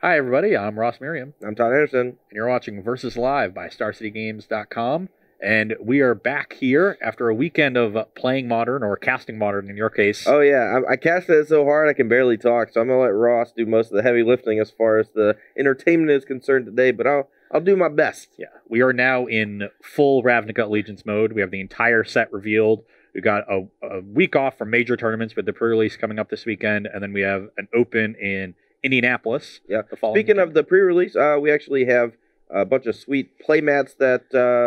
Hi, everybody. I'm Ross Merriam, I'm Todd Anderson. and you're watching Versus Live by StarCityGames.com. And we are back here after a weekend of playing Modern, or casting Modern in your case. Oh, yeah. I casted it so hard I can barely talk, so I'm going to let Ross do most of the heavy lifting as far as the entertainment is concerned today, but I'll do my best. Yeah, we are now in full Ravnica Allegiance mode. We have the entire set revealed. We've got a week off from major tournaments with the pre-release coming up this weekend, and then we have an open in Indianapolis. Yeah. Speaking of the pre-release, we actually have a bunch of sweet play mats that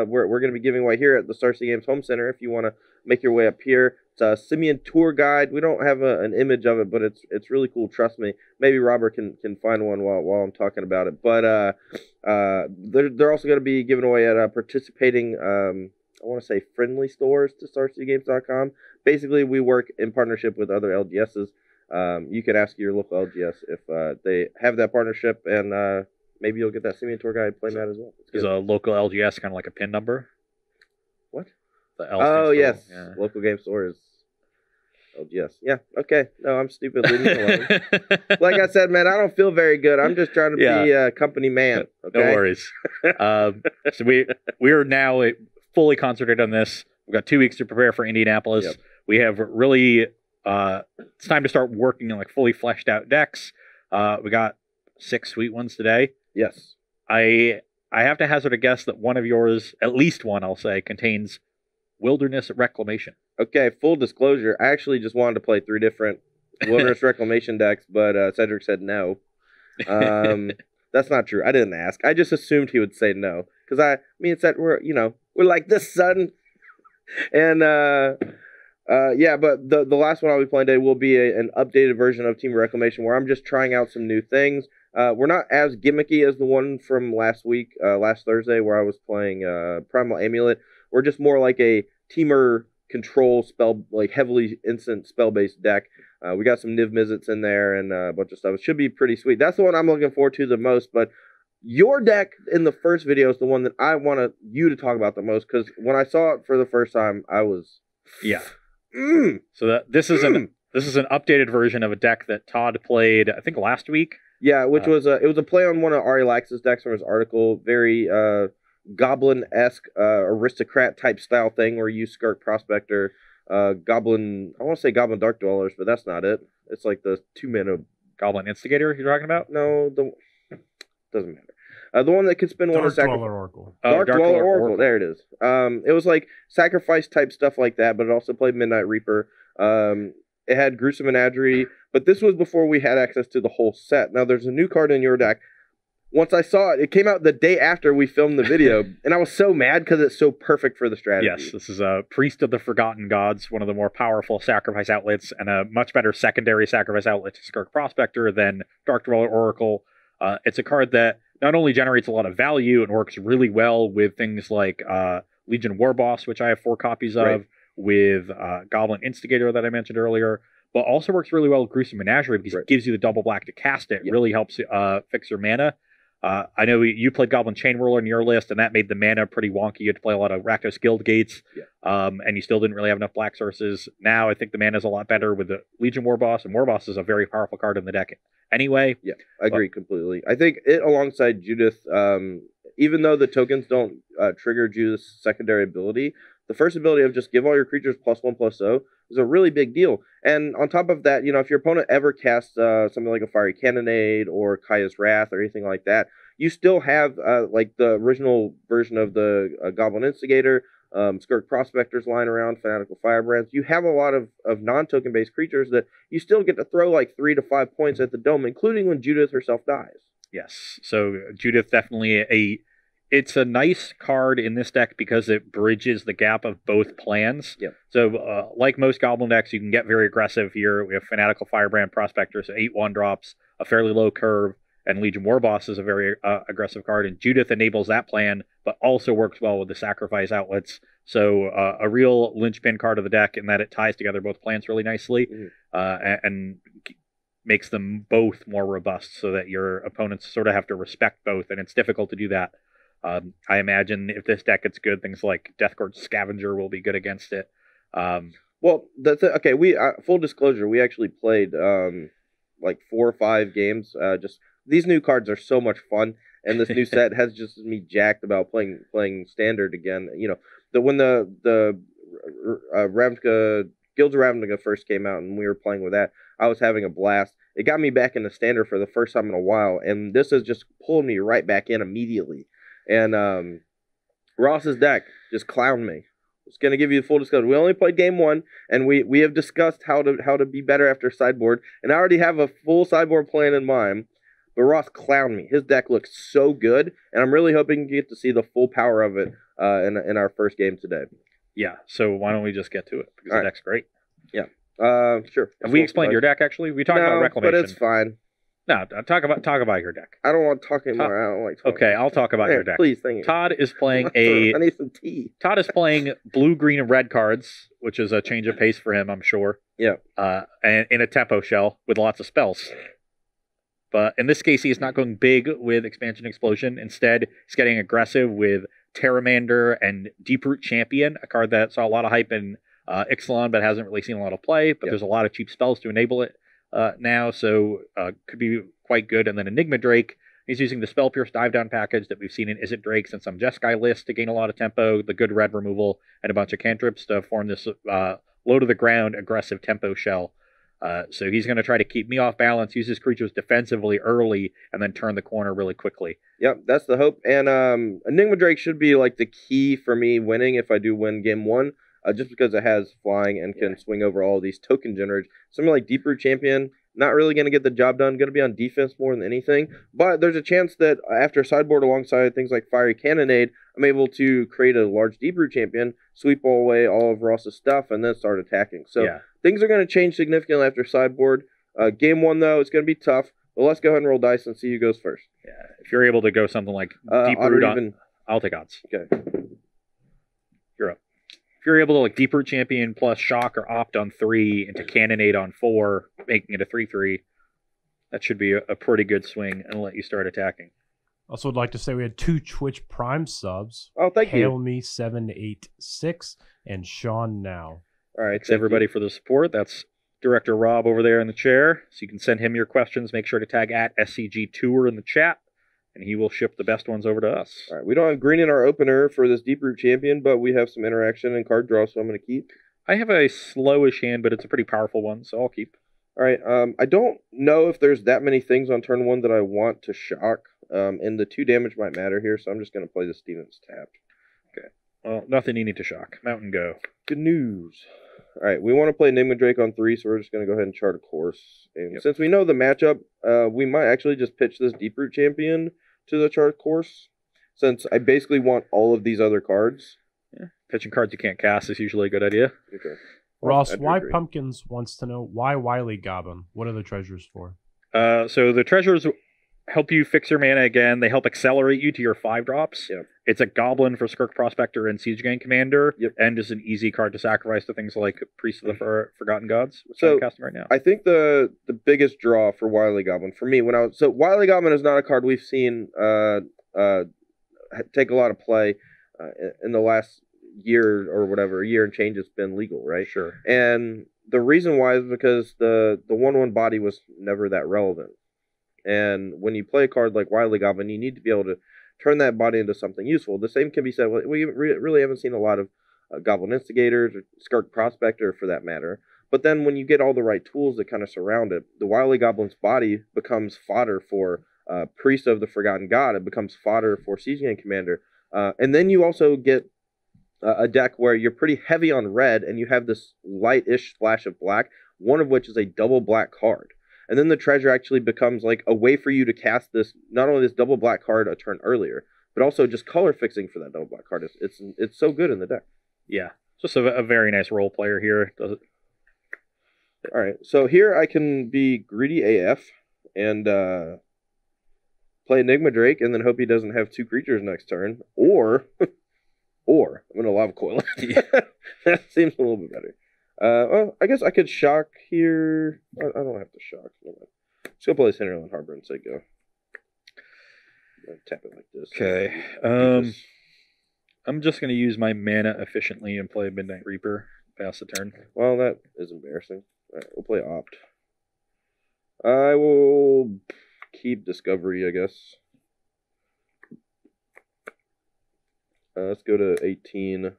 we're going to be giving away here at the Star City Games Home Center. If you want to make your way up here, it's a Simeon tour guide. We don't have an image of it, but it's really cool. Trust me. Maybe Robert can find one while I'm talking about it. But they're also going to be giving away at participating. I want to say friendly stores to StarCityGames.com. Basically, we work in partnership with other LGSs. You can ask your local LGS if they have that partnership, and maybe you'll get that Simeon tour guide playmat as well. Is a local LGS kind of like a PIN number? What? The L oh, yes. Yeah. Local game store is LGS. Yeah, okay. No, I'm stupid. Leave me alone. Like I said, man, I don't feel very good. I'm just trying to be a company man. Okay? No worries. So we are now fully concentrated on this. We've got 2 weeks to prepare for Indianapolis. Yep. We have really... it's time to start working on fully fleshed out decks. We got 6 sweet ones today. Yes. I have to hazard a guess that one of yours, at least one, I'll say, contains Wilderness Reclamation. Okay, full disclosure, I actually just wanted to play 3 different Wilderness Reclamation decks, but Cedric said no. That's not true. I didn't ask. I just assumed he would say no. Because me and Cedric, we're like the sun. And yeah, but the last one I'll be playing today will be an updated version of Temur Reclamation, where I'm just trying out some new things. We're not as gimmicky as the one from last Thursday, where I was playing Primal Amulet. We're just more like a Temur control spell, like heavily instant spell-based deck. We got some Niv Mizzets in there and a bunch of stuff. It should be pretty sweet. That's the one I'm looking forward to the most, but your deck in the first video is the one that I want you to talk about the most, because when I saw it for the first time, I was... Yeah. So this is an updated version of a deck that Todd played, I think, last week. Yeah, which was it was a play on one of Ari Lax's decks from his article. Very Goblin-esque aristocrat type style thing where you use Skirk Prospector, Goblin. I want to say Goblin Dark Dwellers, but that's not it. It's like the 2-mana Goblin Instigator you're talking about? No, doesn't matter. The one that could spend one of Dark Dweller Oracle. Dark Dweller Oracle. There it is. It was like sacrifice type stuff like that, but it also played Midnight Reaper. It had Gruesome Menagerie, but this was before we had access to the whole set. Now, there's a new card in your deck. Once I saw it, it came out the day after we filmed the video, and I was so mad because it's so perfect for the strategy. Yes, this is a Priest of the Forgotten Gods, one of the more powerful sacrifice outlets, and a much better secondary sacrifice outlet to Skirk Prospector than Dark Dweller Oracle. It's a card that not only generates a lot of value and works really well with things like Legion Warboss, which I have 4 copies of, right, with Goblin Instigator that I mentioned earlier, but also works really well with Gruesome Menagerie because it gives you the double black to cast it. It really helps fix your mana. I know you played Goblin Chain Whirler in your list, and that made the mana pretty wonky. You had to play a lot of Rakdos Guild Gates, and you still didn't really have enough black sources. Now I think the mana is a lot better with the Legion Warboss, and Warboss is a very powerful card in the deck anyway. Yeah, I agree completely. I think it, alongside Judith, even though the tokens don't trigger Judith's secondary ability, the first ability of just give all your creatures +1/+0 is a really big deal. And on top of that, if your opponent ever casts something like a Fiery Cannonade or Kaya's Wrath or anything like that, you still have like the original version of the Goblin Instigator, Skirk Prospectors lying around, Fanatical Firebrands. You have a lot of non-token based creatures that you still get to throw like 3 to 5 points at the dome, including when Judith herself dies. Yes, so Judith definitely it's a nice card in this deck because it bridges the gap of both plans. Yeah. So, like most Goblin decks, you can get very aggressive here. We have Fanatical Firebrand Prospector, so 8 1-drops, a fairly low curve, and Legion Warboss is a very aggressive card. And Judith enables that plan, but also works well with the sacrifice outlets. So, a real linchpin card of the deck in that it ties together both plans really nicely, and makes them both more robust so that your opponents sort of have to respect both, and it's difficult to do that. I imagine if this deck gets good, things like Deathcourt Scavenger will be good against it. Well, we full disclosure, we actually played like 4 or 5 games, just these new cards are so much fun, and this new set has just me jacked about playing Standard again. You know, when the Ravnica Guilds of Ravnica first came out, and we were playing with that, I was having a blast. It got me back into Standard for the first time in a while, and this has just pulled me right back in immediately. And Ross's deck just clowned me. It's going to give you the full disclosure. We only played game 1, and we have discussed how to be better after sideboard, and I already have a full sideboard plan in mind. But Ross clowned me. His deck looks so good, and I'm really hoping to get to see the full power of it in our first game today. Yeah, so why don't we just get to it? Because the deck's great. Yeah. Sure. Have we explained your deck, actually? We talked about Reclamation. But it's fine. No, talk about your deck. I don't want to talk anymore. I don't like talking. Okay, I'll talk about your deck. Please, thank you. Todd is playing I need some tea. Todd is playing blue, green, and red cards, which is a change of pace for him, I'm sure. Yeah. And in a tempo shell with lots of spells. But in this case, he's not going big with Expansion Explosion. Instead, he's getting aggressive with Terramander and Deeproot Champion, a card that saw a lot of hype in Ixalan, but hasn't really seen a lot of play. But there's a lot of cheap spells to enable it now, so could be quite good. And then Enigma Drake, he's using the Spell Pierce Dive Down package that we've seen in Is It Drake and some Jeskai list to gain a lot of tempo, the good red removal, and a bunch of cantrips to form this low to the ground aggressive tempo shell. So he's going to try to keep me off balance, use his creatures defensively early, and then turn the corner really quickly. Yep, that's the hope. And Enigma Drake should be like the key for me winning if I do win game 1, just because it has flying and can swing over all these token generators. Something like Deeproot Champion, not really going to get the job done, going to be on defense more than anything. But there's a chance that after sideboard alongside things like Fiery Cannonade, I'm able to create a large Deeproot Champion, sweep away all of Ross's stuff, and then start attacking. So things are going to change significantly after sideboard. Game 1, though, it's going to be tough. But let's go ahead and roll dice and see who goes first. Yeah, if you're able to go something like Deeproot I'll take odds. Okay. You're up. If you're able to like Deeproot Champion plus Shock or Opt on 3 into Cannonade on 4, making it a 3/3, that should be a pretty good swing and let you start attacking. Also would like to say we had 2 Twitch Prime subs. Oh, thank you. Hail Me 786 and Sean Now. All right, thanks everybody for the support. That's Director Rob over there in the chair. So you can send him your questions. Make sure to tag at SCG Tour in the chat, and he will ship the best ones over to us. All right, we don't have green in our opener for this Deeproot Champion, but we have some interaction and card draw, so I'm going to keep. I have a slowish hand, but it's a pretty powerful one, so I'll keep. All right, I don't know if there's that many things on turn 1 that I want to shock, and the 2 damage might matter here, so I'm just going to play the Stevens tapped. Okay, well, nothing you need to shock. Mountain go. Good news. All right, we want to play Enigma Drake on 3, so we're just going to go ahead and chart a course. And since we know the matchup, we might actually just pitch this Deeproot Champion to the chart course, since I basically want all of these other cards. Yeah, pitching cards you can't cast is usually a good idea. Okay. Ross, why Pumpkins wants to know, why Wily Goblin? What are the treasures for? So the treasures help you fix your mana again. They help accelerate you to your 5-drops. Yep. It's a Goblin for Skirk Prospector and Siege Gang Commander, yep. and is an easy card to sacrifice to things like Priest of the Forgotten Gods, which so I'm casting right now. I think the biggest draw for Wily Goblin, for me, Wily Goblin is not a card we've seen take a lot of play in the last year or whatever, a year and change it's been legal, right? Sure. And the reason why is because the 1/1 body was never that relevant. And when you play a card like Wily Goblin, you need to be able to turn that body into something useful. The same can be said, we really haven't seen a lot of Goblin Instigators or Skirk Prospector for that matter. But then when you get all the right tools that kind of surround it, the Wily Goblin's body becomes fodder for Priest of the Forgotten God. It becomes fodder for Siege Gang Commander. And then you also get a deck where you're pretty heavy on red and you have this light-ish splash of black, one of which is a double black card. And then the treasure actually becomes like a way for you to cast this, not only this double black card a turn earlier, but also just color fixing for that double black card. It's so good in the deck. Yeah, just a very nice role player here. Does it? All right, so here I can be greedy AF and play Enigma Drake and then hope he doesn't have 2 creatures next turn, or I'm going to Lava Coil. That seems a little bit better. Well, I guess I could shock here. I don't have to shock. Just go play Hinterland Harbor and say go. Tap it like this. Okay. I'm just going to use my mana efficiently and play Midnight Reaper. Pass the turn. Well, that is embarrassing. All right, we'll play Opt. I will keep Discovery, I guess. Let's go to 18.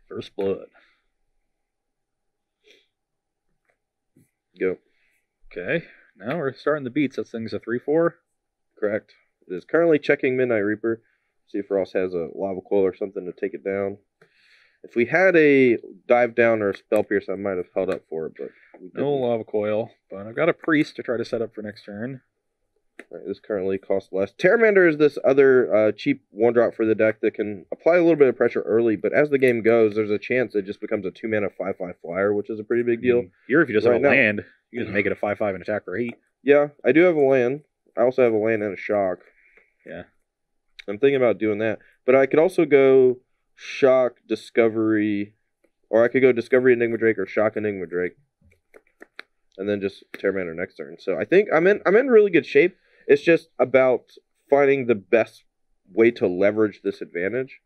First Blood. Go. Okay, now we're starting the beats. That thing's a 3/4. Correct. It is currently checking Midnight Reaper. See if Ross has a Lava Coil or something to take it down. If we had a Dive Down or a Spell Pierce, I might have held up for it, but we didn't. No Lava Coil, but I've got a Priest to try to set up for next turn. All right, this currently costs less. Terramander is this other cheap 1-drop for the deck that can apply a little bit of pressure early, but as the game goes, there's a chance it just becomes a 2-mana 5/5 flyer, which is a pretty big deal. Here, if you just have a Right now. land, you just make it a 5/5 and attack for 8. Yeah, I do have a land. I also have a land and a shock. Yeah. I'm thinking about doing that. But I could also go Shock, Discovery, or I could go Discovery Enigma Drake or Shock Enigma Drake. And then just Terramander next turn. So I think I'm in really good shape. It's just about finding the best way to leverage this advantage.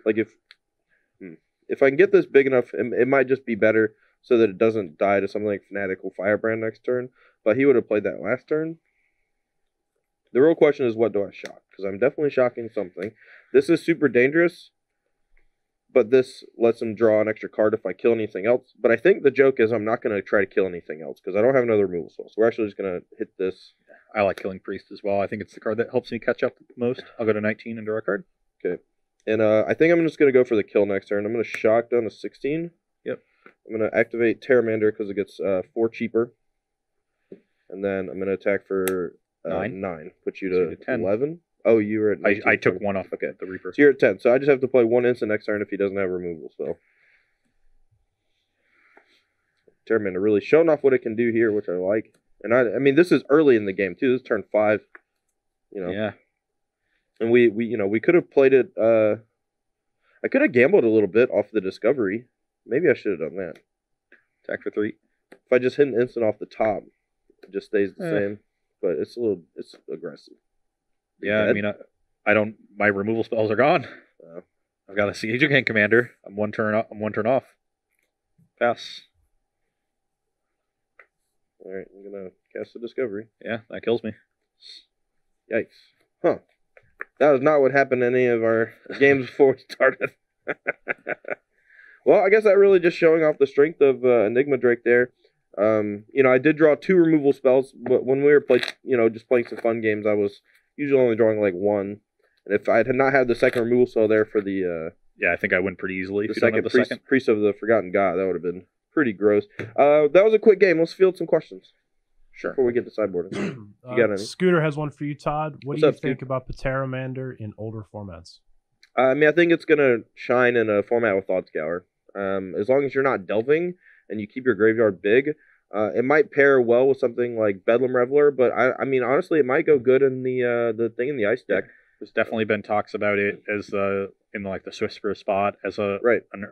Like if I can get this big enough, it might just be better so that it doesn't die to something like Fanatical Firebrand next turn. But he would have played that last turn. The real question is, what do I shock? Because I'm definitely shocking something. This is super dangerous, but this lets him draw an extra card if I kill anything else. But I think the joke is I'm not going to try to kill anything else because I don't have another removal spell. So we're actually just going to hit this. I like killing Priest as well. I think it's the card that helps me catch up the most. I'll go to 19 and draw a card. Okay. And I think I'm just going to go for the kill next turn. I'm going to shock down to 16. Yep. I'm going to activate Terramander because it gets 4 cheaper. And then I'm going to attack for 9. Put you to 10. 11. Oh, you were at 19. I took 1 off. Okay, the Reaper. So you're at 10. So I just have to play 1 instant next turn if he doesn't have a removal spell. Terramander really showing off what it can do here, which I like. And I mean, this is early in the game too. This is turn 5. You know. Yeah. And we could have played it. I could have gambled a little bit off the Discovery. Maybe I should have done that. Attack for 3. If I just hit an instant off the top, it just stays the same. But it's aggressive. Yeah, I mean, I don't. My removal spells are gone. I've got a Siege Gang Commander. I'm one turn off. Pass. All right, I'm gonna cast the Discovery. Yeah, that kills me. Yikes! Huh? That was not what happened in any of our games before we started. Well, I guess that really just showing off the strength of Enigma Drake there. I did draw 2 removal spells, but when we were just playing some fun games, I was usually only drawing like 1. And if I had not had the second removal spell there for the I think I win pretty easily. The second Priest of the Forgotten God, that would have been pretty gross. That was a quick game. Let's field some questions. Sure. Before we get to sideboarding. You got any? Scooter has one for you, Todd. What do you think about Terramander in older formats? I think it's gonna shine in a format with Thoughtscour. As long as you're not delving and you keep your graveyard big. It might pair well with something like Bedlam Reveler, but I mean, honestly, it might go good in the thing in the ice deck. There's definitely been talks about it as in like the Swiftspear spot as an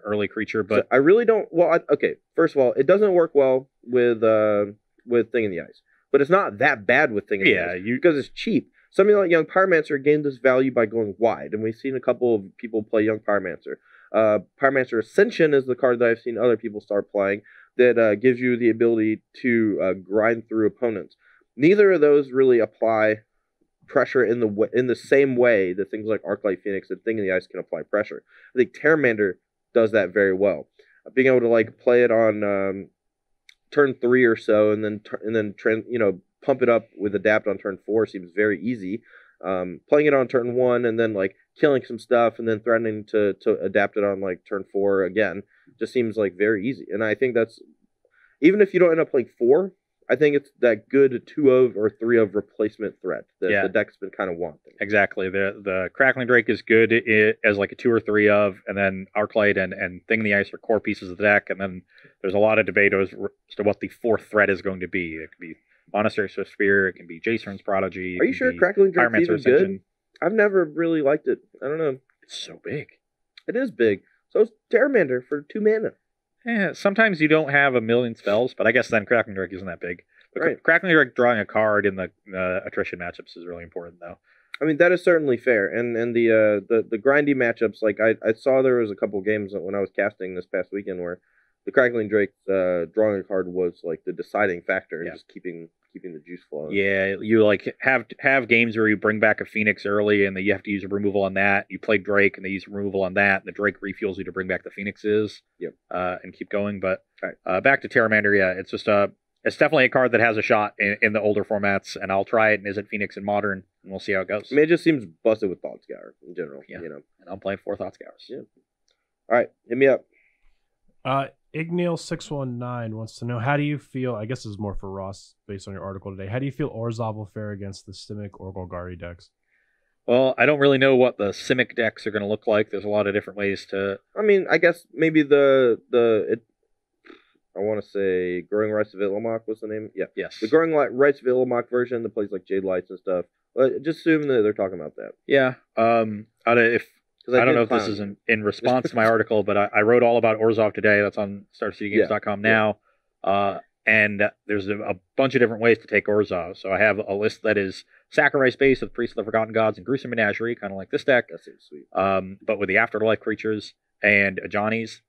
early creature, but so I really don't. Well, okay. First of all, it doesn't work well with Thing in the Ice, but it's not that bad with Thing in the Ice because it's cheap. Something like Young Pyromancer gained this value by going wide, and we've seen a couple of people play Young Pyromancer. Pyromancer Ascension is the card that I've seen other people start playing that gives you the ability to grind through opponents. Neither of those really apply pressure in the same way that things like Arclight Phoenix and Thing in the Ice can apply pressure. I think Terramander does that very well. Being able to play it on turn 3 or so, and then pump it up with Adapt on turn 4 seems very easy. Playing it on turn 1 and then killing some stuff and then threatening to adapt it on turn 4 again just seems very easy. And I think that's, even if you don't end up playing 4, I think it's that good 2 of or 3 of replacement threat that the deck's been kind of wanting. Exactly. The Crackling Drake is good as a 2 or 3 of, and then Arclight and Thing in the Ice are core pieces of the deck, and then there's a lot of debate as to what the 4th threat is going to be. It could be Monastery Swiftspear, it can be Jason's Prodigy. Are you sure Crackling Drake's even good? I've never really liked it. I don't know. It's so big. It is big. So it's Terramander for 2 mana. Yeah, sometimes you don't have a million spells, but I guess then Crackling Drake isn't that big. But right. Crackling Drake drawing a card in the attrition matchups is really important, though. I mean, that is certainly fair. And the grindy matchups, I saw there was a couple games when I was casting this past weekend where the Crackling Drake drawing a card was like the deciding factor in just keeping the juice flowing. Yeah, you like have games where you bring back a Phoenix early and then you have to use a removal on that. You play Drake and they use removal on that. And the Drake refuels you to bring back the Phoenixes. Yep. And keep going. But back to Terramander, it's just it's definitely a card that has a shot in the older formats, and I'll try it in Izzet Phoenix and Modern, and we'll see how it goes. I mean, it just seems busted with Thought Scour in general. Yeah. You know. And I'm playing 4 Thought Scours. Yeah. All right, hit me up. Ignail619 wants to know, how do you feel, I guess this is more for Ross based on your article today, how do you feel Orzhov will fare against the Simic or Golgari decks? Well, I don't really know what the Simic decks are going to look like. There's a lot of different ways to... I mean, I guess maybe I want to say Growing Rights of Illamoc was the name? Yeah. Yes. The Growing Rights of Illamoc version that plays like Jade Lights and stuff. Just assume that they're talking about that. Yeah. I don't know if this is in response to my article, but I wrote all about Orzhov today. That's on StarCityGames.com now. And there's a bunch of different ways to take Orzhov. So I have a list that is sacrifice-based with Priest of the Forgotten Gods and Gruesome Menagerie, kind of like this deck. That seems sweet. But with the Afterlife creatures and Ajani's.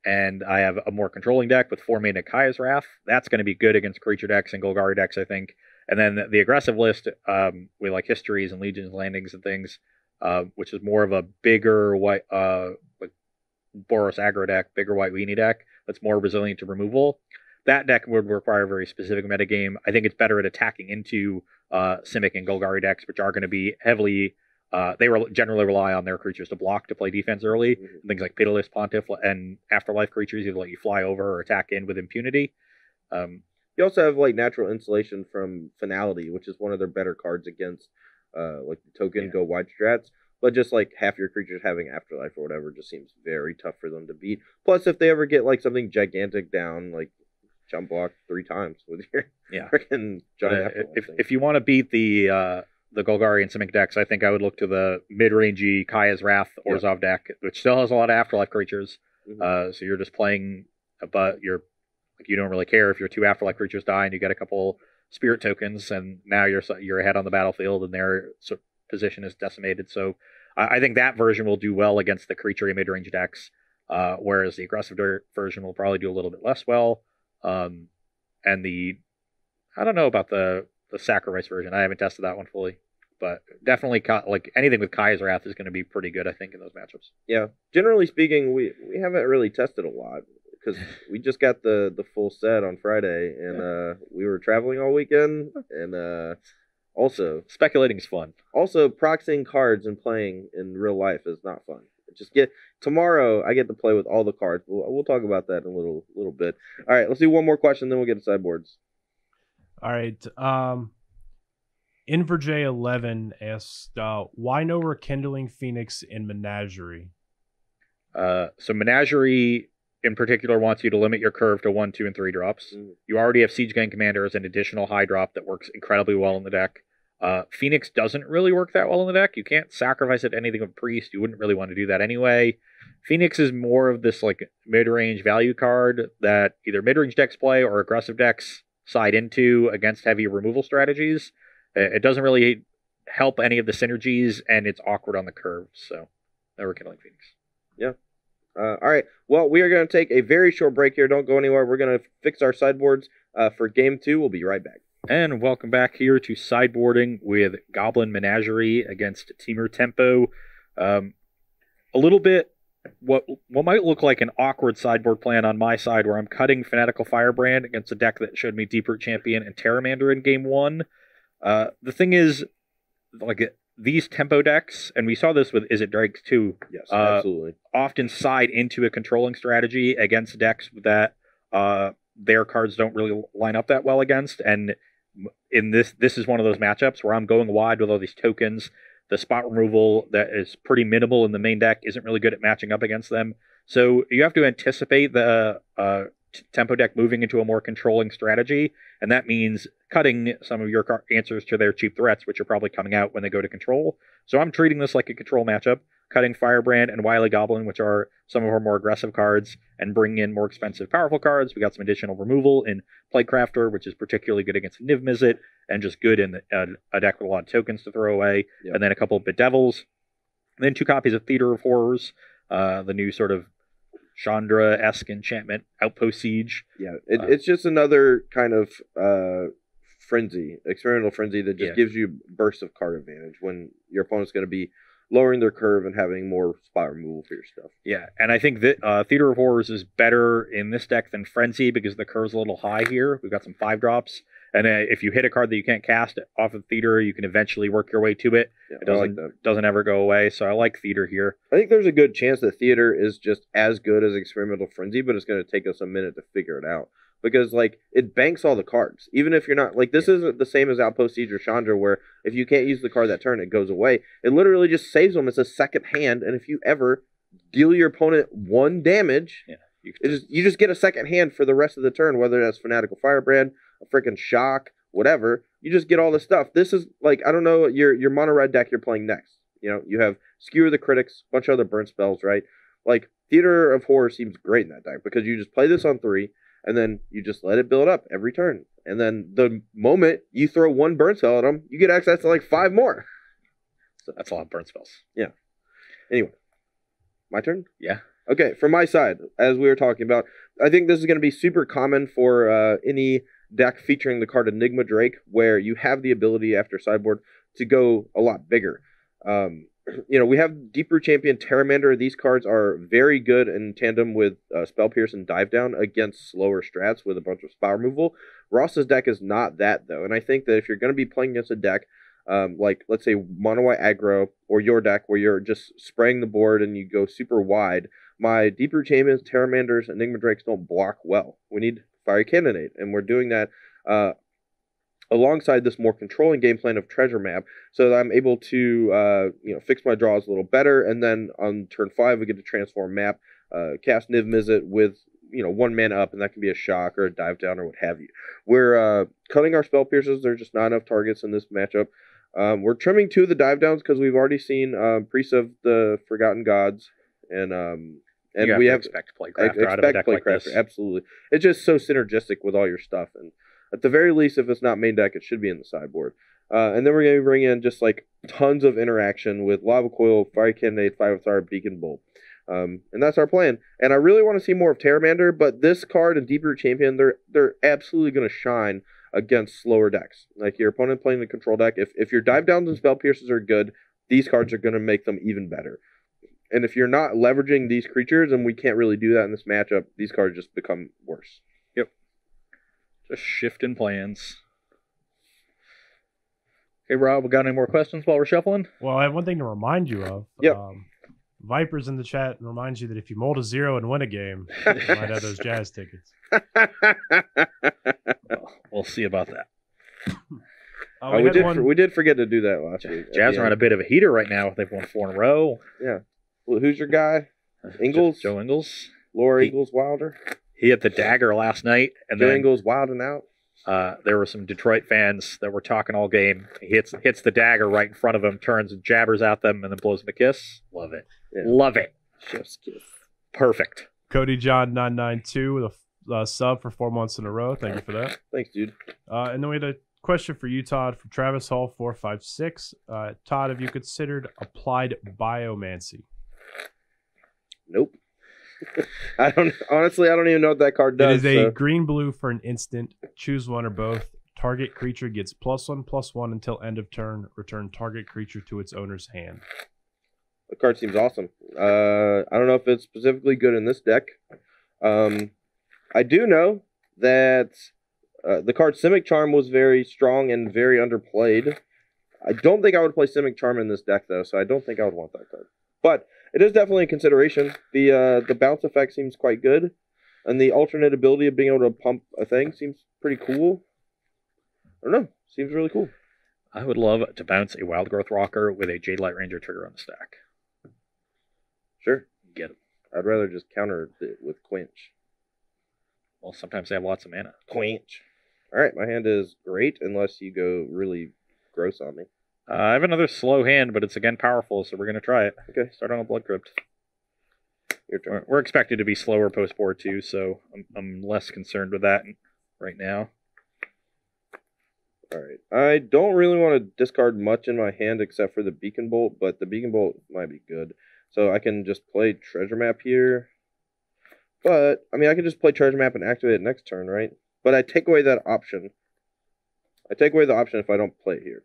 And I have a more controlling deck with 4 mana Kaya's Wrath. That's going to be good against creature decks and Golgari decks, I think. And then the aggressive list, with like Histories and Legions Landings and things, which is more of a bigger white, like Boros aggro deck, bigger white weenie deck that's more resilient to removal. That deck would require a very specific metagame. I think it's better at attacking into Simic and Golgari decks, which are going to be heavily... generally rely on their creatures to block to play defense early. Mm-hmm. Things like Pitiless, Pontiff, and Afterlife creatures either let you fly over or attack in with impunity. You also have like natural insulation from Finality, which is one of their better cards against like the token go wide strats. But just like half your creatures having Afterlife or whatever just seems very tough for them to beat. Plus, if they ever get like something gigantic down, like jump block 3 times with your freaking giant Afterlife. If you want to beat the Golgari and Simic decks, I think I would look to the mid-rangey Kaya's Wrath Orzhov deck, which still has a lot of Afterlife creatures. Mm-hmm. So you're just playing, but you don't really care if your 2 Afterlife creatures die and you get a couple Spirit tokens, and now you're ahead on the battlefield and their position is decimated. So I think that version will do well against the creature mid-range decks, whereas the aggressive version will probably do a little bit less well. And I don't know about the sacrifice version. I haven't tested that one fully. But definitely, like anything with Kaya's Wrath is going to be pretty good, I think, in those matchups. Yeah, generally speaking, we haven't really tested a lot because we just got the full set on Friday, and we were traveling all weekend, and also speculating is fun. Also, proxying cards and playing in real life is not fun. Tomorrow I get to play with all the cards. We'll talk about that in a little bit. All right, let's do one more question, then we'll get to sideboards. All right. Inverj11 asked, why no Rekindling Phoenix in Menagerie? So Menagerie, in particular, wants you to limit your curve to 1, 2, and 3 drops. Mm. You already have Siege Gang Commander as an additional high drop that works incredibly well in the deck. Phoenix doesn't really work that well in the deck. You can't sacrifice it to anything with Priest. You wouldn't really want to do that anyway. Phoenix is more of this like mid-range value card that either mid-range decks play or aggressive decks side into against heavy removal strategies. It doesn't really help any of the synergies, and it's awkward on the curve. So, no Rekindling Phoenix. Yeah. All right. Well, we are going to take a very short break here. Don't go anywhere. We're going to fix our sideboards for Game 2. We'll be right back. And welcome back here to sideboarding with Goblin Menagerie against Temur Tempo. A little bit what might look like an awkward sideboard plan on my side, where I'm cutting Fanatical Firebrand against a deck that showed me Deeproot Champion and Terramander in Game 1. The thing is, like these tempo decks, and we saw this with Izzet Drakes too. Yes, absolutely. Often side into a controlling strategy against decks that their cards don't really line up that well against. And in this is one of those matchups where I'm going wide with all these tokens. The spot removal that is pretty minimal in the main deck isn't really good at matching up against them. So you have to anticipate the tempo deck moving into a more controlling strategy, and that means cutting some of your answers to their cheap threats, which are probably coming out when they go to control. So I'm treating this like a control matchup, cutting Firebrand and Wily Goblin, which are some of our more aggressive cards, and bringing in more expensive, powerful cards. We got some additional removal in Plaguecrafter, which is particularly good against Niv Mizzet, and just good in a deck with a lot of tokens to throw away. Yep. And then a couple of Bedevils. And then 2 copies of Theater of Horrors, the new sort of Chandra-esque enchantment, Outpost Siege. Yeah, it's just another kind of frenzy, experimental frenzy that just gives you bursts of card advantage when your opponent's going to be lowering their curve and having more spot removal for your stuff. Yeah, and I think that Theater of Horrors is better in this deck than Frenzy because the curve's a little high here. We've got some 5-drops. And if you hit a card that you can't cast off of Theater, you can eventually work your way to it. Yeah, it doesn't ever go away, so I like Theater here. I think there's a good chance that Theater is just as good as Experimental Frenzy, but it's going to take us a minute to figure it out. Because, like, it banks all the cards. Even if you're not... Like, this isn't the same as Outpost Siege or Chandra, where if you can't use the card that turn, it goes away. It literally just saves them as a second hand, and if you ever deal your opponent 1 damage, you just get a second hand for the rest of the turn, whether that's Fanatical Firebrand, a freaking Shock, whatever. You just get all this stuff. This is, like, I don't know your mono red deck you're playing next. You know, you have Skewer the Critics, a bunch of other burn spells, right? Like, Theater of Horror seems great in that deck, because you just play this on 3, and then you just let it build up every turn. And then the moment you throw 1 burn spell at them, you get access to like 5 more. So that's a lot of burn spells. Yeah. Anyway, my turn? Yeah. Okay, from my side, as we were talking about, I think this is going to be super common for any deck featuring the card Enigma Drake, where you have the ability after sideboard to go a lot bigger. You know, we have Deep Root Champion, Terramander. These cards are very good in tandem with Spell Pierce and Dive Down against slower strats with a bunch of spell removal. Ross's deck is not that, though, and I think that if you're going to be playing against a deck, like, let's say, Mono White Aggro, or your deck, where you're just spraying the board and you go super wide, my Deep Root Champions, Terramanders, Enigma Drakes don't block well. We need Fiery Cannonade, and we're doing that alongside this more controlling game plan of Treasure Map, so that I'm able to fix my draws a little better, and then on turn 5 we get to transform map, cast Niv Mizzet with 1 mana up, and that can be a Shock or a Dive Down or what have you. We're cutting our Spell Pierces. There's just not enough targets in this matchup. We're trimming 2 of the Dive Downs because we've already seen Priests of the Forgotten Gods, and we have expect Playcrafter out of a deck like this. Absolutely. It's just so synergistic with all your stuff, and at the very least, if it's not main deck, it should be in the sideboard. And then we're going to bring in just like tons of interaction with Lava Coil, Fiery Cannonade, 5-star, Beacon Bolt. And that's our plan. And I really want to see more of Terramander, but this card and Deep Root Champion, they're absolutely going to shine against slower decks. Like your opponent playing the control deck, if your Dive Downs and Spell Pierces are good, these cards are going to make them even better. And if you're not leveraging these creatures, and we can't really do that in this matchup, these cards just become worse. Just shifting plans. Hey, Rob, we got any more questions while we're shuffling? Well, I have one thing to remind you of. Yep. Vipers in the chat reminds you that if you mold a 0 and win a game, you might have those Jazz tickets. Well, we'll see about that. We did forget to do that last week. Jazz are on a bit of a heater right now. They've won 4 in a row. Yeah. Well, who's your guy? Ingles? Joe Ingles. Laura Ingles Wilder? He hit the dagger last night. And Joe then Ingles wilding out? There were some Detroit fans that were talking all game. He hits the dagger right in front of him, turns and jabbers at them, and then blows them a kiss. Love it. Yeah. Love it. Chef's kiss. Perfect. Cody John 992 with a sub for 4 months in a row. Thank you for that. Thanks, dude. And then we had a question for you, Todd, from Travis Hall 456. Todd, have you considered Applied Biomancy? Nope. I don't even know what that card does. It is a green-blue for an instant. Choose one or both. Target creature gets +1/+1 until end of turn. Return target creature to its owner's hand. The card seems awesome. I don't know if it's specifically good in this deck. I do know that the card Simic Charm was very strong and very underplayed. I don't think I would play Simic Charm in this deck, though, so I don't think I would want that card. But it is definitely a consideration. The bounce effect seems quite good, and the alternate ability of being able to pump a thing seems pretty cool. I don't know. Seems really cool. I would love to bounce a Wild Growth Rocker with a Jade Light Ranger trigger on the stack. Sure. Get him. I'd rather just counter it with Quench. Well, sometimes they have lots of mana. Quench. All right, my hand is great unless you go really gross on me. I have another slow hand, but it's again powerful, so we're going to try it. Okay. Start on a Blood Crypt. Your turn. We're expected to be slower post-board, too, so I'm less concerned with that right now. All right. I don't really want to discard much in my hand except for the Beacon Bolt, but the Beacon Bolt might be good. So I can just play Treasure Map here. But, I mean, I can just play Treasure Map and activate it next turn, right? But I take away that option. I take away the option if I don't play it here.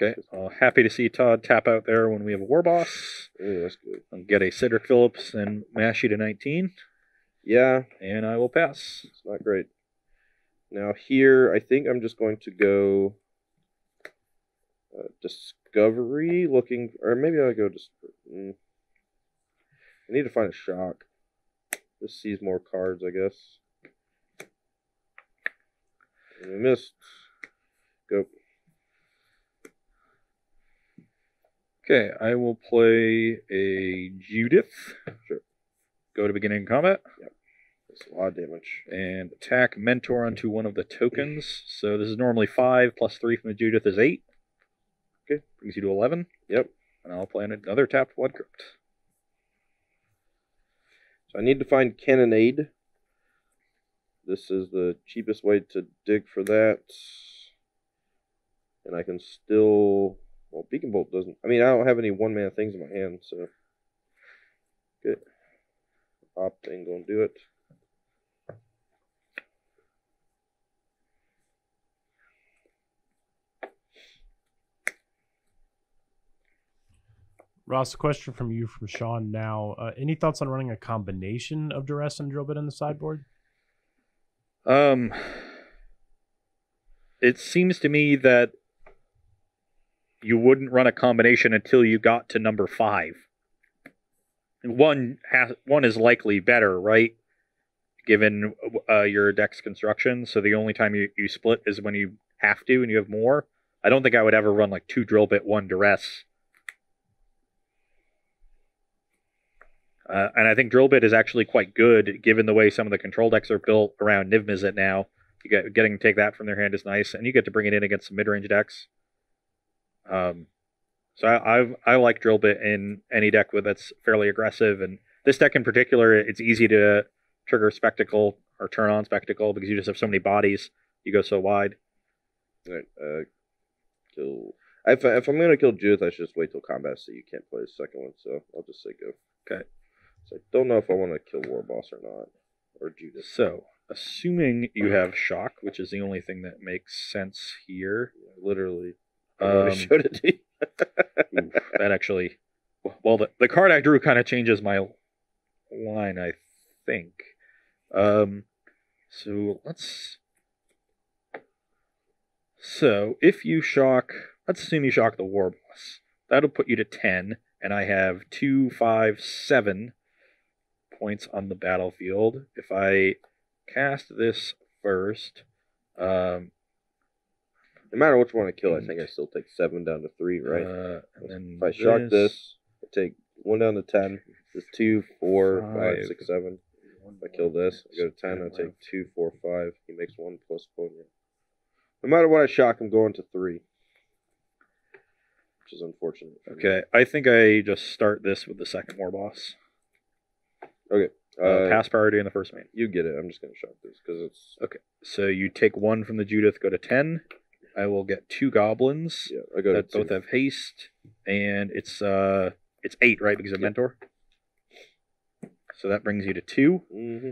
Okay. Happy to see Todd tap out there when we have a War Boss. Ooh, that's good. I'll get a Cedric Phillips and mash you to 19. Yeah. And I will pass. It's not great. Now here, I think I'm just going to go Discovery, looking, or maybe I'll go just. I need to find a shock. This sees more cards, I guess. And I missed. Go. Okay, I will play a Judith. Sure. Go to beginning combat. Yep. That's a lot of damage. And attack Mentor onto one of the tokens. So this is normally 5 plus 3 from the Judith is 8. Okay. Brings you to 11. Yep. And I'll play another tapped Blood Crypt. So I need to find Cannonade. This is the cheapest way to dig for that. And I can still... Well, Beacon Bolt doesn't... I mean, I don't have any one-mana things in my hand, so... Good. Opt ain't gonna do it. Ross, a question from you from Sean now. Any thoughts on running a combination of Duress and Drill Bit in the sideboard? It seems to me that you wouldn't run a combination until you got to number 5. One is likely better, right? Given your deck's construction. So the only time you split is when you have to and you have more. I don't think I would ever run like 2 Drill Bit, 1 Duress. And I think Drill Bit is actually quite good, given the way some of the control decks are built around Niv Mizzet now. Getting to take that from their hand is nice, and you get to bring it in against some mid-range decks. So I like Drill Bit in any deck that's fairly aggressive, and this deck in particular, it's easy to trigger Spectacle or turn on Spectacle because you just have so many bodies. You go so wide. All right, kill. If I'm gonna kill Judith, I should just wait till combat so you can't play the second one. So I'll just say go. Okay. So I don't know if I want to kill War Boss or not, or Judith. So assuming you have Shock, which is the only thing that makes sense here. Yeah, literally, I already showed it to you. Oof, that actually, well, the card I drew kind of changes my line, I think. So if you shock, let's assume you shock the War Boss. That'll put you to 10, and I have 2, 5, 7 points on the battlefield. If I cast this first, no matter which one I kill, I think I still take 7 down to 3, right? And then if I shock this, I take 1 down to 10. This 2, 4, 5, 6, 7. If I kill this, I go to 10. I take 2, 4, 5. He makes 1 plus opponent. No matter what I shock, I'm going to 3. Which is unfortunate. Okay, I think I just start this with the second War Boss. Okay. Pass priority in the first main. You get it. I'm just going to shock this because it's... Okay, so you take 1 from the Judith, go to 10. I will get 2 goblins. Yeah, I go that to 2. both have haste, and it's 8, right, because of Mentor. So that brings you to 2. Mm-hmm.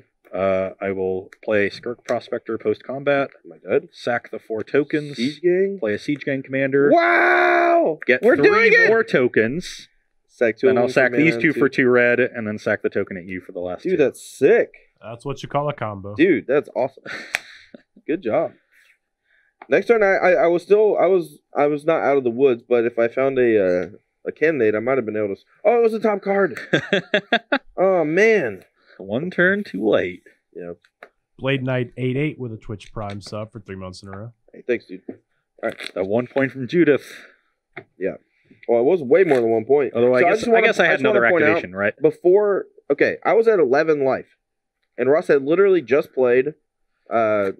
I will play Skirk Prospector post-combat. Am I dead? Sack the 4 tokens. Siege Gang? Play a Siege Gang Commander. Wow! Get We're 3 doing it! more tokens. Sack 2 Then I'll sack these mana, 2 for 2 red, and then sack the token at you for the last 2. Dude, that's sick. That's what you call a combo. Dude, that's awesome. Good job. Next turn, I was not out of the woods, but if I found a candidate, I might have been able to. Oh, it was the top card. Oh man, 1 turn too late. Yeah. Blade Knight 8/8 with a Twitch Prime sub for 3 months in a row. Hey, thanks, dude. All right, 1 point from Judith. Yeah. Well, it was way more than 1 point. Although So I guess I had another activation, right? Before, okay, I was at 11 life, and Ross had literally just played the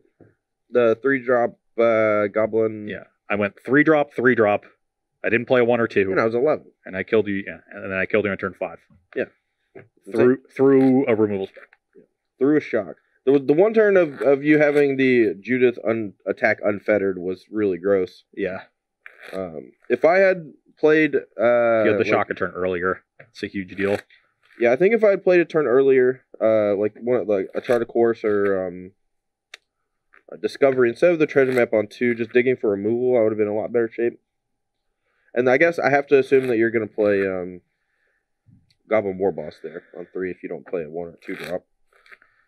3-drop Goblin. Yeah, I went 3-drop, 3-drop. I didn't play a 1 or 2. And I was 11. And I killed you. Yeah, and then I killed you on turn 5. Yeah. Through a removal spell. Yeah. Through a shock. The 1 turn of you having the Judith attack unfettered was really gross. Yeah. If I had played... if you had the shock a turn earlier, it's a huge deal. Yeah, I think if I had played a turn earlier, like a chart of course or a discovery, instead of the treasure map on 2, just digging for removal, I would have been in a lot better shape. And I guess I have to assume that you're going to play Goblin War Boss there on 3 if you don't play a 1 or 2 drop.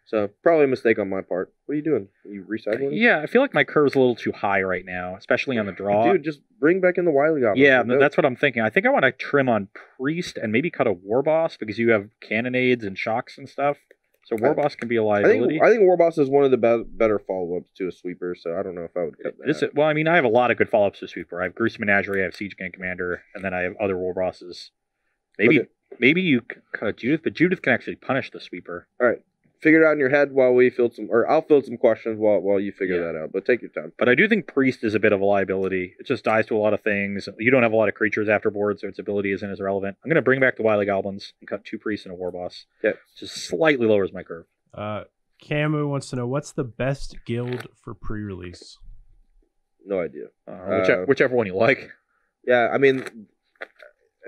So probably a mistake on my part. What are you doing? Are you recycling? Yeah, I feel like my curve's a little too high right now, especially on the draw. Dude, just bring back in the Wily Goblin. Yeah, that's what I'm thinking. I think I want to trim on Priest and maybe cut a War Boss because you have cannonades and shocks and stuff. So War Boss can be a liability. I think War Boss is one of the better follow-ups to a Sweeper, so I don't know if I would cut that. Well, I mean, I have a lot of good follow-ups to Sweeper. I have Goblin Menagerie, I have Siege Gang Commander, and then I have other War Bosses. Maybe you cut Judith, but Judith can actually punish the Sweeper. All right. Figure it out in your head while we field some, or I'll field some questions while you figure that out. But take your time. But I do think Priest is a bit of a liability. It just dies to a lot of things. You don't have a lot of creatures after board, so its ability isn't as relevant. I'm going to bring back the Wily Goblins and cut 2 Priests and a War Boss. Okay. Just slightly lowers my curve. Camu wants to know, what's the best guild for pre-release? No idea. Whichever one you like. Yeah, I mean,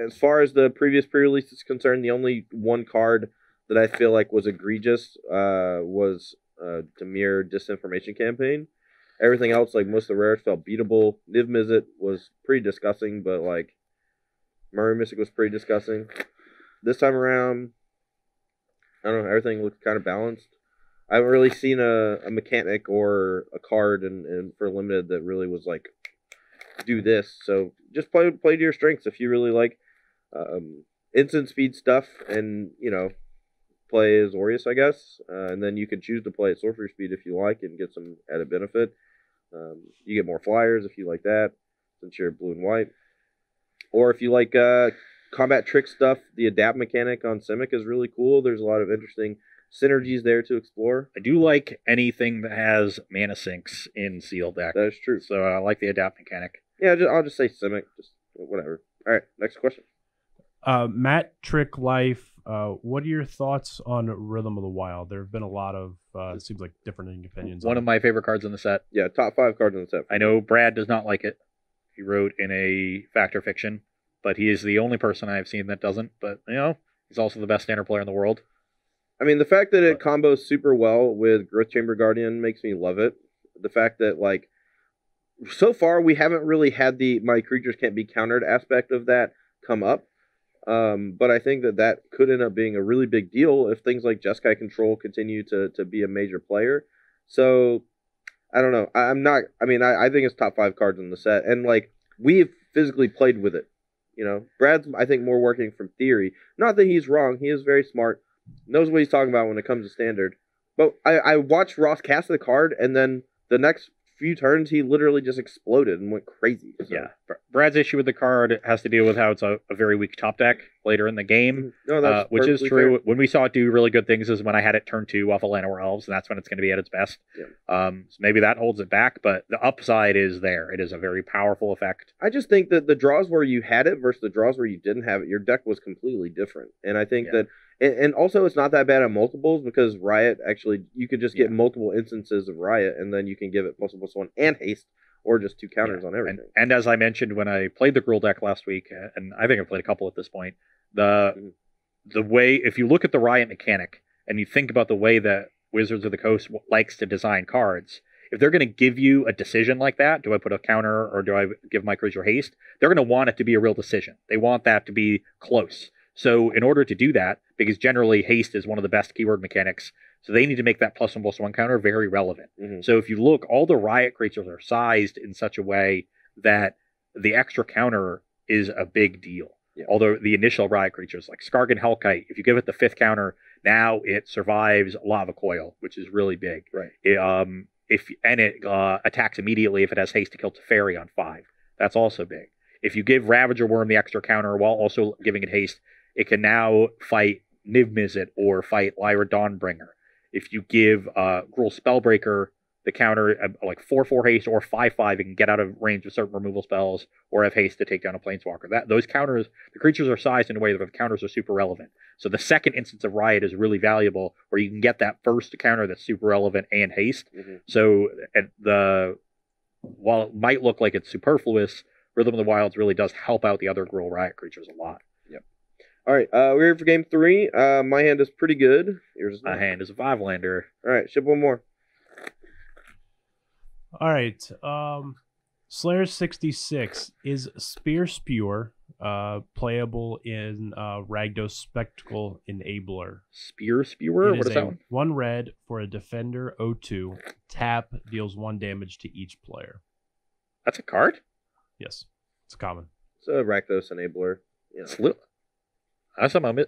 as far as the previous pre-release is concerned, the only one card that I feel like was egregious was Temur Disinformation Campaign. Everything else, like most of the rares, felt beatable. Niv Mizzet was pretty disgusting, but like Murray Mystic was pretty disgusting. This time around, I don't know, everything looked kind of balanced. I haven't really seen a mechanic or a card in for limited that really was like, do this. So just play to your strengths. If you really like instant speed stuff and, you know, play as Aureus, I guess. And then you can choose to play at sorcery speed if you like and get some added benefit. You get more flyers if you like that, since you're blue and white. Or if you like combat trick stuff, the adapt mechanic on Simic is really cool. There's a lot of interesting synergies there to explore. I do like anything that has mana sinks in sealed deck. That is true. So I like the adapt mechanic. Yeah, I'll just say Simic. Just whatever. All right, next question. Matt Trick Life, what are your thoughts on Rhythm of the Wild? There have been a lot of, it seems like different opinions. One of my favorite cards in the set. Yeah, top 5 cards in the set. I know Brad does not like it. He wrote in a Fact or Fiction, but he is the only person I've seen that doesn't. But, you know, he's also the best standard player in the world. I mean, the fact that it combos super well with Growth Chamber Guardian makes me love it. The fact that, like, so far we haven't really had the my creatures can't be countered aspect of that come up. But I think that could end up being a really big deal if things like Jeskai Control continue to be a major player. So, I don't know. I think it's top 5 cards in the set. And, like, we've physically played with it. You know, Brad's, I think, more working from theory. Not that he's wrong. He is very smart. Knows what he's talking about when it comes to standard. But I watched Ross cast the card, and then the next few turns, he literally just exploded and went crazy. So. Yeah. Brad's issue with the card has to deal with how it's a very weak top deck later in the game, which is true. Fair. When we saw it do really good things is when I had it turn 2 off of Llanowar Elves, and that's when it's going to be at its best. Yeah. So maybe that holds it back, but the upside is there. It is a very powerful effect. I just think that the draws where you had it versus the draws where you didn't have it, your deck was completely different. And I think that, and also it's not that bad at multiples because Riot actually, you could just get multiple instances of Riot and then you can give it +1/+1 and haste or just 2 counters on everything. And as I mentioned when I played the Gruul deck last week, and I think I've played a couple at this point, the way, if you look at the Riot mechanic and you think about the way that Wizards of the Coast likes to design cards, if they're going to give you a decision like that, do I put a counter or do I give my creature haste? They're going to want it to be a real decision. They want that to be close. So in order to do that, because generally haste is one of the best keyword mechanics, so they need to make that +1/+1 counter very relevant. Mm-hmm. So if you look, all the Riot creatures are sized in such a way that the extra counter is a big deal. Yeah. Although the initial Riot creatures, like Skargan Hellkite, if you give it the 5th counter, now it survives Lava Coil, which is really big. Right. It attacks immediately if it has haste to kill Teferi on 5. That's also big. If you give Ravager Worm the extra counter while also giving it haste, it can now fight Niv Mizzet or fight Lyra Dawnbringer. If you give Gruul Spellbreaker the counter, like 4/4 haste or 5/5, it can get out of range of certain removal spells or have haste to take down a Planeswalker. Those counters, the creatures are sized in a way that the counters are super relevant. So the second instance of Riot is really valuable, where you can get that first counter that's super relevant and haste. Mm-hmm. So while it might look like it's superfluous, Rhythm of the Wilds really does help out the other Gruul Riot creatures a lot. All right, we're here for game 3. My hand is pretty good. Yours is My not. hand is a 5-lander. All right, ship one more. All right. Slayer 66 is Spear Spewer playable in Ragdos Spectacle Enabler. Spear Spewer? It What is that one? 1 red for a defender 0/2. Tap deals 1 damage to each player. That's a card? Yes, it's common. It's a Rakdos enabler. Yeah. It's that's something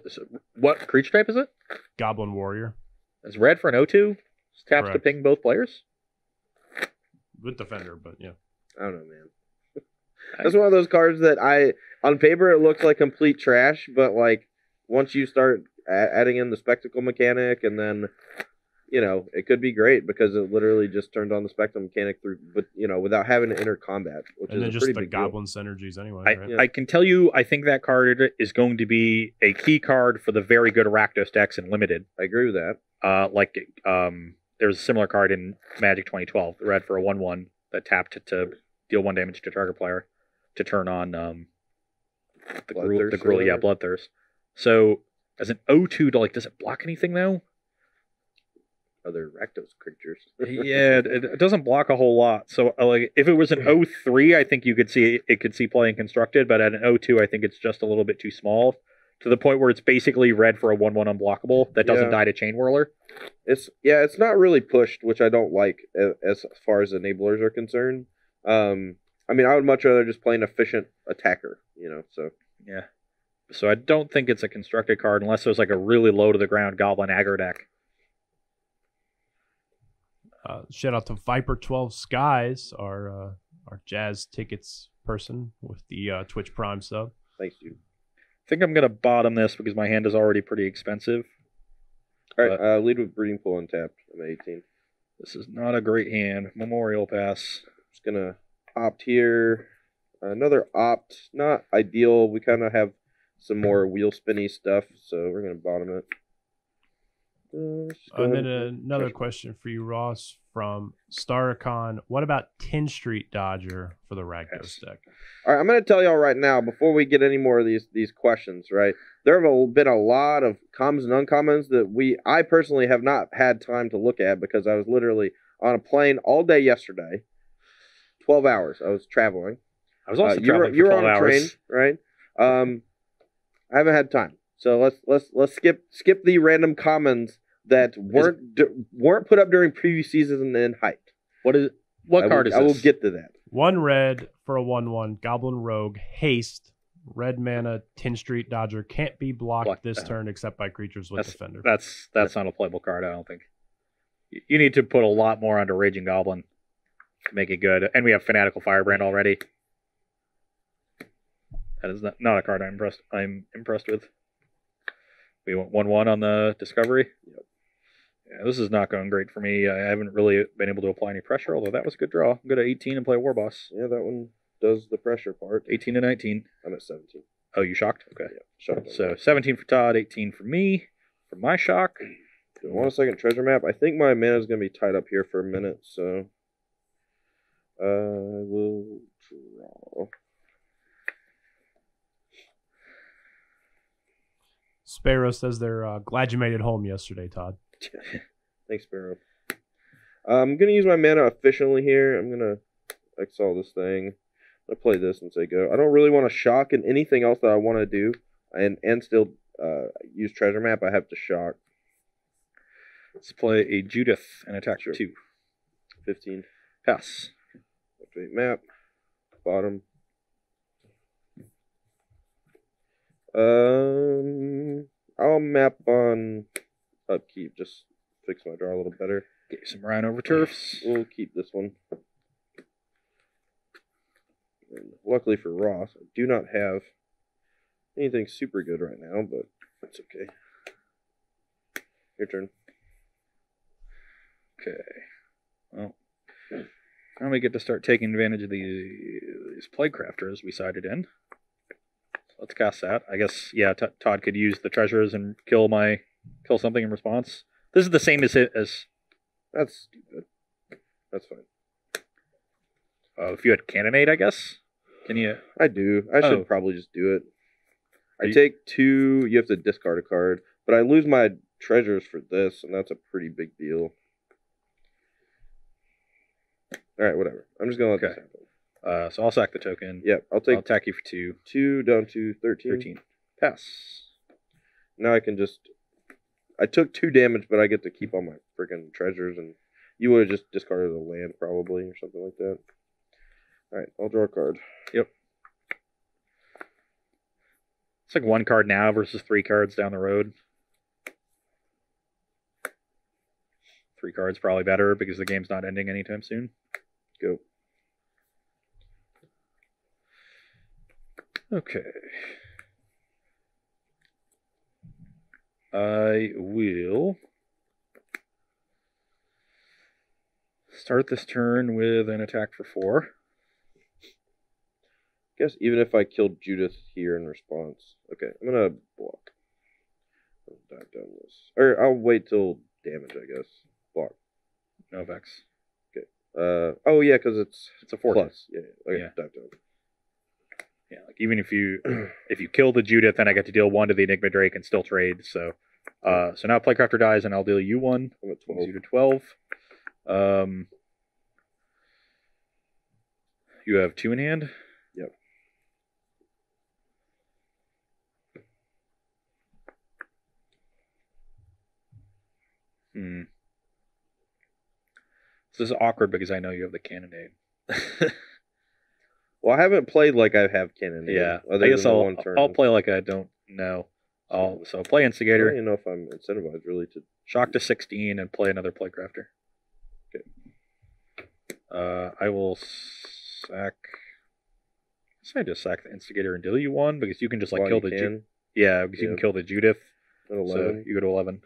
what creature type is it? Goblin Warrior It's red for an 0/2. Taps to Correct. ping both players. with defender, but yeah. I don't know, man. That's one of those cards that on paper, it looks like complete trash, but like once you start adding in the spectacle mechanic, and then it could be great because it literally just turned on the spectacle mechanic through, but without having to enter combat, which And is then a just pretty the big deal. goblin synergies anyway. Right? I can tell you, I think that card is going to be a key card for the very good Rakdos decks in Limited. I agree with that. There's a similar card in Magic 2012, red for a 1/1 that tapped to deal 1 damage to target player to turn on the Bloodthirst Gruul, or yeah, whatever. Bloodthirst. So as an 0/2 to does it block anything though? Other Rakdos creatures. Yeah, it doesn't block a whole lot. So if it was an 0/3, I think you could see playing constructed, but at an 0/2, I think it's just a little bit too small to the point where it's basically red for a 1/1 unblockable that doesn't Yeah. die to Chain Whirler. It's not really pushed, which I don't like as far as enablers are concerned. I would much rather just play an efficient attacker, so. Yeah. So I don't think it's a constructed card unless there's like a really low to the ground Goblin aggro deck. Shout out to Viper 12 Skies, our Jazz tickets person with the Twitch Prime sub. Thanks, dude. I think I'm going to bottom this because my hand is already pretty expensive. All right, lead with Breeding Pool untapped. I'm at 18. This is not a great hand. Memorial Pass. Just going to opt here. Another opt. Not ideal. We kind of have some more wheel spinny stuff, so we're going to bottom it. And then another question for you, Ross, from Starcon. What about 10 Street Dodger for the Rakdos deck? All right, I'm going to tell y'all right now, before we get any more of these questions, right? There have been a lot of commons and uncommons that I personally have not had time to look at because I was literally on a plane all day yesterday. 12 hours. I was traveling. I was also you traveling were for 12 on a hours. train, right? I haven't had time. So let's skip the random commons that weren't put up during previous seasons and hyped. What card is this? I will get to that. 1 red for a 1/1 Goblin Rogue Haste. Red mana 10 Street Dodger can't be blocked this turn except by creatures with defender. That's not a playable card, I don't think. You need to put a lot more onto Raging Goblin to make it good. And we have Fanatical Firebrand already. That is not a card I'm impressed with. We went 1/1 on the Discovery. Yep. Yeah, this is not going great for me. I haven't really been able to apply any pressure, although that was a good draw. I'm good at 18 and play War Boss. Yeah, that one does the pressure part. 18 to 19. I'm at 17. Oh, you shocked? Okay. Yeah, shocked. So 17 for Todd, 18 for me. For my shock. Do I want a second treasure map? I think my mana is going to be tied up here for a minute, so I will draw. Sparrow says they're glad you made it home yesterday, Todd. Thanks, Sparrow. I'm going to use my mana efficiently here. I'm going to exile this thing. I'm going to play this and say go. I don't really want to shock in anything else that I want to do and still use treasure map. I have to shock. Let's play a Judith and attack for 2. 15. Pass. Activate map. Bottom. I'll map on upkeep. Just fix my draw a little better. Get you some Rhino over turfs. We'll keep this one. And luckily for Ross, I do not have anything super good right now, but that's okay. Your turn. Okay. Well, now we get to start taking advantage of these Plague Crafters we sided in. So let's cast that. I guess, yeah, Todd could use the treasures and kill something in response. This is the same as That's stupid. That's fine. if you had Cannonade, I guess. Can you? I do. I should probably just do it. I take 2. You have to discard a card, but I lose my treasures for this, and that's a pretty big deal. All right, whatever. I'm just gonna let this happen. So I'll sack the token. Yep, I'll attack you for 2. 2 down to 13. 13. Pass. Now I can just. I took 2 damage, but I get to keep all my freaking treasures, and you would have just discarded a land probably or something like that. All right, I'll draw a card. Yep. It's like 1 card now versus 3 cards down the road. 3 cards probably better because the game's not ending anytime soon. Go. Okay. I will start this turn with an attack for 4. Guess even if I killed Judith here in response. Okay, I'm gonna block. I'll dive down this. Or I'll wait till damage, I guess. Block. No effects. Okay. Oh yeah, because it's a 4 plus. Yeah. Okay. Yeah. Dive down. Yeah, like even if you kill the Judith, then I get to deal 1 to the Enigma Drake and still trade. So so now Playcrafter dies, and I'll deal you 1. I'm at 12. You to 12. You have 2 in hand. Yep. This is awkward because I know you have the Cannonade. Well, I haven't played like I have Cannonade. Yeah, I guess I'll play like I don't know. So play I Instigator. don't even know if I'm incentivized really to Shock to 16 and play another Playcrafter. Okay. I will sack. I just sack the Instigator and deal you 1 because you can just kill the Judith. Yeah, because you can kill the Judith. At 11. So you go to 11.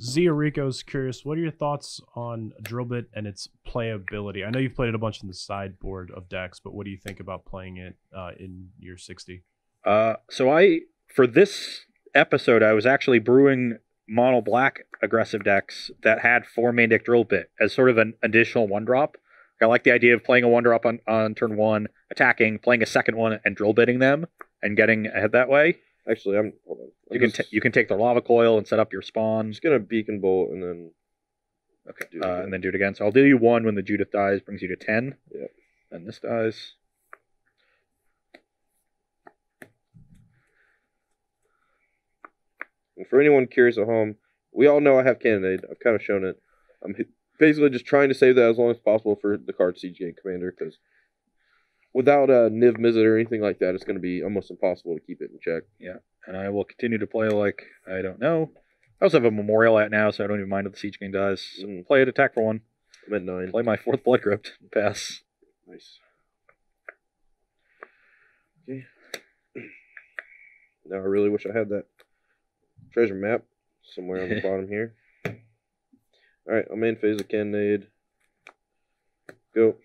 Zia Rico's curious, what are your thoughts on Drillbit and its playability? I know you've played it a bunch in the sideboard of decks, but what do you think about playing it in year 60? So for this episode, I was actually brewing mono black aggressive decks that had 4 main deck Drillbit as sort of an additional 1-drop. I like the idea of playing a 1-drop on turn 1, attacking, playing a second one, and Drillbitting them and getting ahead that way. Actually, hold on. You can take the lava coil and set up your spawn. I'm just gonna beacon bolt and then. Okay. And then do it again. So I'll deal you 1 when the Judith dies, brings you to 10. Yeah. And this dies. And for anyone curious at home, we all know I have Cannonade. I've kind of shown it. I'm basically just trying to save that as long as possible for the card Siege Gang Commander, because without a Niv Mizzet or anything like that, it's going to be almost impossible to keep it in check. Yeah, and I will continue to play like I don't know. I also have a Memorial out now, so I don't even mind if the Siege Gang dies. So play it, attack for 1. I'm at 9. Play my 4th Blood Crypt. Pass. Nice. Okay. Now I really wish I had that treasure map somewhere on the bottom here. Alright, I'm main phase of Cannonade. Go.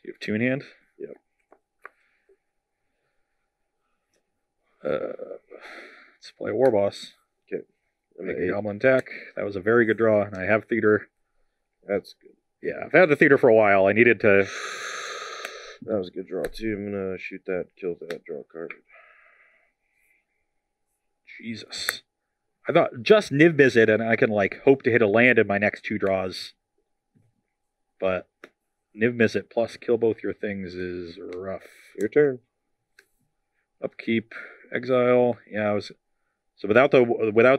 You have 2 in hand? Yep. Let's play War Boss. Okay. Make a Goblin attack. That was a very good draw, and I have Theater. That's good. Yeah, I've had the Theater for a while. I needed to... That was a good draw, too. I'm going to shoot that, kill that, draw a card. Jesus. I thought just Niv Mizzet and I can hope to hit a land in my next 2 draws. But Niv Mizzet plus kill both your things is rough. Your turn. Upkeep, exile. Yeah, I was so without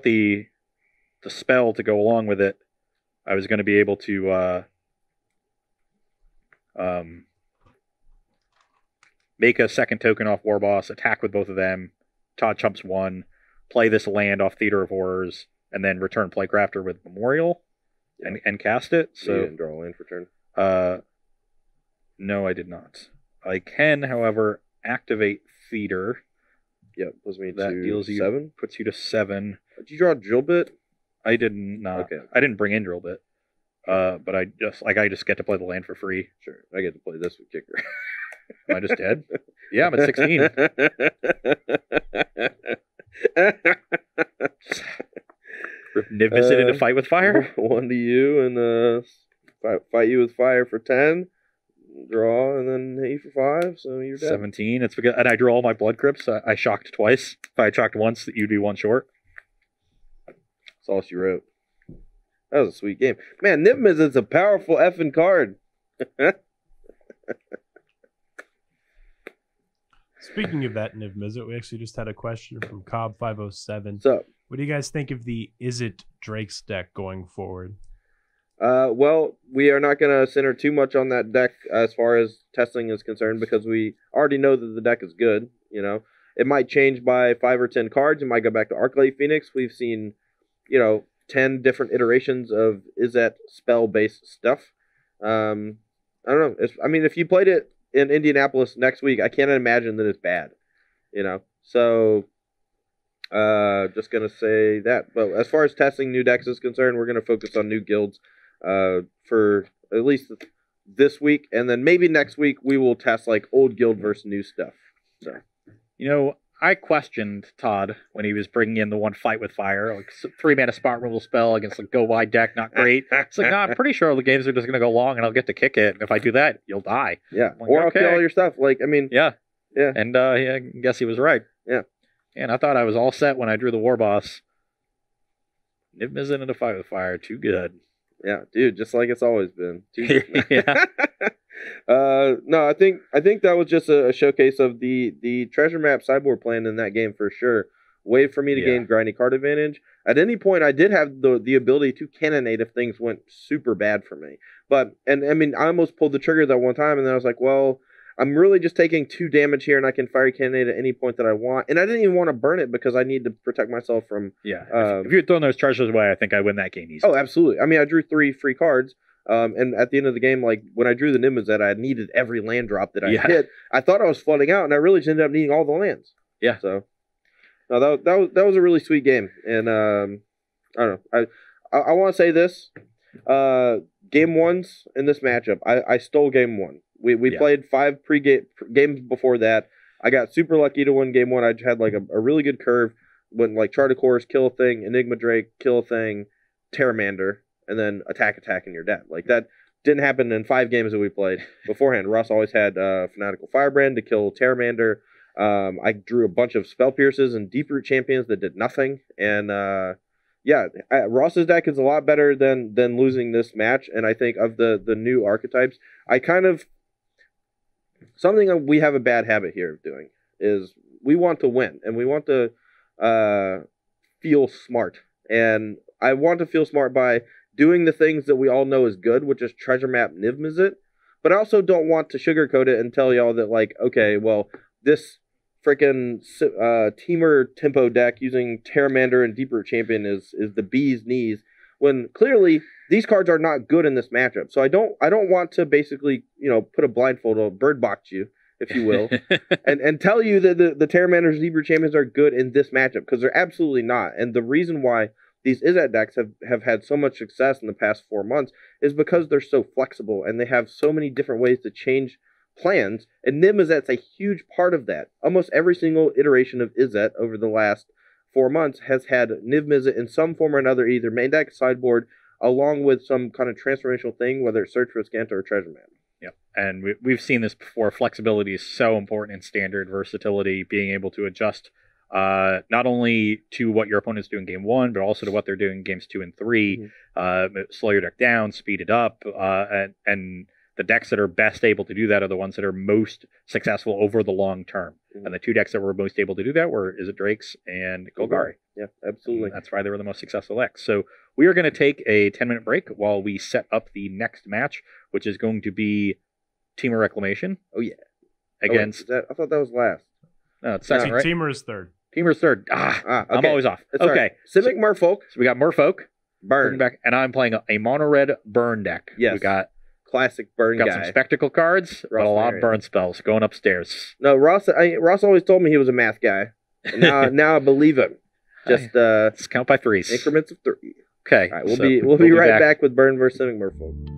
the spell to go along with it, I was going to be able to make a second token off War Boss, attack with both of them. Todd chumps 1. Play this land off Theater of Horrors, and then return Playcrafter with Memorial, and cast it. So you didn't draw a land for turn. No, I did not. I can, however, activate Theater. Yep, puts me that to deals you 7. Puts you to 7. Did you draw Drillbit? I did not. Okay. I didn't bring in Drillbit. But I just get to play the land for free. Sure, I get to play this with Kicker. Am I just dead? Yeah, I'm at 16. Niv Mizzet into fight with fire? 1 to you, and fight you with fire for 10. draw, and then hit you for 5, so you're dead. 17. It's because, and I drew all my blood crypts. I shocked twice. If I shocked once, you'd be 1 short. That's all she wrote. That was a sweet game. Man, Nibmiz is a powerful effing card. Speaking of that Niv Mizzet, we actually just had a question from Cobb507. What's up? What do you guys think of the Is It Drake's deck going forward? Well, we are not going to center too much on that deck as far as testing is concerned because we already know that the deck is good. You know, it might change by 5 or 10 cards. It might go back to Arclight Phoenix. We've seen, 10 different iterations of Izzet spell-based stuff. I don't know. If you played it in Indianapolis next week, I can't imagine that it's bad. So just going to say that. But as far as testing new decks is concerned, we're going to focus on new guilds for at least this week. And then maybe next week we will test like old guild versus new stuff. So, I questioned Todd when he was bringing in the one Fight with Fire, like 3-mana spot removal spell against a go wide deck, not great. It's like, no, I'm pretty sure the games are just going to go long and I'll get to kick it. And if I do that, you'll die. Yeah. Like, or I'll kill all your stuff. Yeah. Yeah. And I guess he was right. Yeah. And I thought I was all set when I drew the War Boss. Niv Mizzet into Fight with Fire. Too good. Yeah, dude, just like it's always been. Yeah. No, I think that was just a showcase of the treasure map sideboard plan in that game for sure. Way for me to gain grindy card advantage. At any point, I did have the ability to cannonade if things went super bad for me. But I almost pulled the trigger that one time, and then I was like, well, I'm really just taking 2 damage here, and I can fire cannonade at any point that I want. And I didn't even want to burn it because I need to protect myself from. Yeah. If you had thrown those treasures away, I think I win that game easily. Oh, absolutely. I drew 3 free cards. And at the end of the game, like when I drew the Nimbus that I needed every land drop that I hit, I thought I was flooding out, and I really just ended up needing all the lands. Yeah. So, no, that was a really sweet game, and I don't know. I want to say this: game 1s in this matchup, I stole game 1. We played 5 games before that. I got super lucky to win game 1. I had like a really good curve. Went like Chart of Course, kill a thing, Enigma Drake, kill a thing, Terramander, and then attack, and you're dead. Like that didn't happen in 5 games that we played beforehand. Russ always had Fanatical Firebrand to kill Terramander. I drew a bunch of Spell Pierces and Deeproot Champions that did nothing. And Ross's deck is a lot better than losing this match. And I think of the new archetypes, something we have a bad habit here of doing is we want to win and we want to feel smart. And I want to feel smart by doing the things that we all know is good, which is treasure map Niv Mizzet. But I also don't want to sugarcoat it and tell y'all that, like, okay, well, this freaking Temur tempo deck using Terramander and Deeproot Champion is the bee's knees, when clearly these cards are not good in this matchup. So I don't want to basically, put a blindfold or bird box you, if you will, and tell you that the Terramanders and Deeproot Champions are good in this matchup, because they're absolutely not. And the reason why these Izzet decks have had so much success in the past 4 months is because they're so flexible and they have so many different ways to change plans. And Niv Mizzet's a huge part of that. Almost every single iteration of Izzet over the last 4 months has had Niv Mizzet in some form or another, either main deck, sideboard, along with some kind of transformational thing, whether it's Search for Scant or Treasure Map. Yep. And we've seen this before. Flexibility is so important in Standard. Versatility, being able to adjust not only to what your opponents do in game 1, but also to what they're doing in games 2 and 3. Slow your deck down, speed it up, and the decks that are best able to do that are the ones that are most successful over the long term. And the 2 decks that were most able to do that were Izzet Drakes and Golgari. Yeah, absolutely. And that's why they were the most successful decks. So we are going to take a 10-minute break while we set up the next match, which is going to be Temur Reclamation. Oh, yeah. Against... I thought that was last. No, it's second, right? Temur is third. Temur's third. Okay. I'm always off. That's okay. Right. Simic Merfolk. So we got Merfolk. Burn. Back, and I'm playing a mono-red burn deck. Yes. We got classic burn got guy. some spectacle cards, but a lot of burn spells going upstairs. No, Ross always told me he was a math guy. Now I believe him. Just let's count by 3s. Increments of 3. Okay. All right, we'll be right back with Burn versus Simic Merfolk.